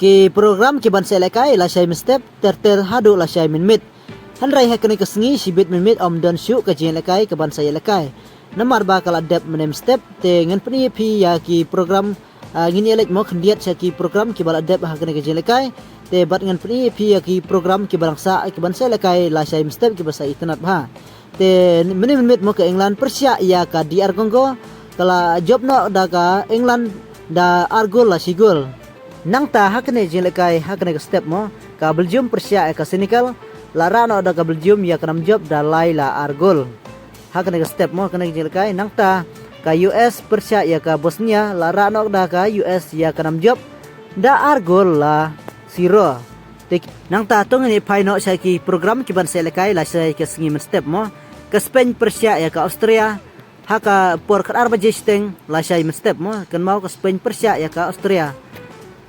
Ki program ki ban selekai la syai step ter hadu la syai minmit. Hanrai hakani kesengi sibit minmit om don syu ka jin lekai ke ban saya lekai. Namar ba kala dep menem step te ngan pni pi ya ki program ngini elek mo khendiat sa ki program ki bala dep hakani ke jin lekai te bat ngan pni pi ya ki program ki barangsa ki ban saya lekai la syai step ki basa itanat ha. Te menem minmit mo ke England Persia ya ka di Argongo kala job no da ka England da argol la sigol. Nang ta hakane jelekai hakane ke step mo ka Belgium Persia ka Senegal lara no da ka Belgium ya kanam job da laila argol hakane ke step mo hakane jelekai nang ta ka US Persia ya ka Bosnia lara no da ka US ya kanam job da argol la siro nang ta tong ni pai no sa ki program ki ban selekai la sai ke sengi step mo ke Spain Persia ya ka Austria haka por ka arba jesteng la sai step mo kan mau ke Spain Persia ya ka Austria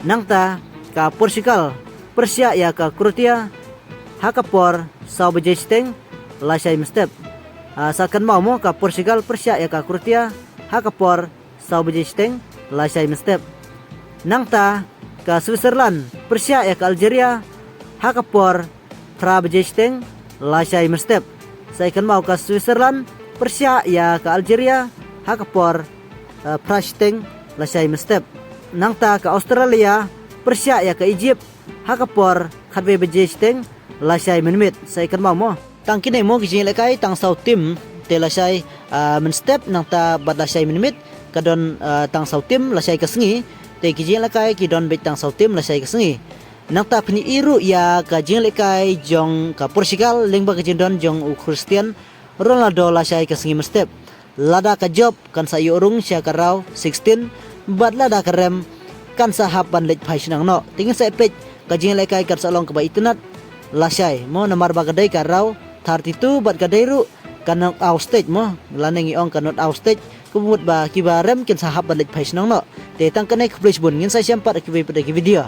nang ta ka Portugal Persia ya ka Kroatia haka por sau bejesteng la syai step sakan mau mo ka Portugal Persia ya ka Kroatia haka por sau bejesteng la syai step nang ta ka Switzerland Persia ya ka Algeria haka por tra bejesteng la syai step sakan mau ka Switzerland Persia ya ka Algeria haka por prasteng la syai step nang ta ka Australia Persia ya ka Egypt haka por khatbe bejesteng la syai minmit sai kan mo tang kine mo kijing lekai tang sau tim te la syai min step nang ta bat la syai minmit kadon tang sau tim la syai ka sengi te kijing lekai ki don bet tang sau tim la syai ka sengi nang ta pni iru ya ka jing lekai jong ka Portugal lengba ka jindon jong Christian Ronaldo la syai ka sengi min step lada ka job kan sa yorung sya ka raw 16 bat lada ka rem kan sa hapan lej pai sinang no tingin sa epej ka jing lekai kan sa long ka ba itinat la syai mo namar ba kadai ka raw 32 bat kadai ru kan out stage mo laneng iong kan out stage kumut ba kiba rem kin sa hapan lej pai sinang no te tang kanai please bun ngin sa sempat ki pada video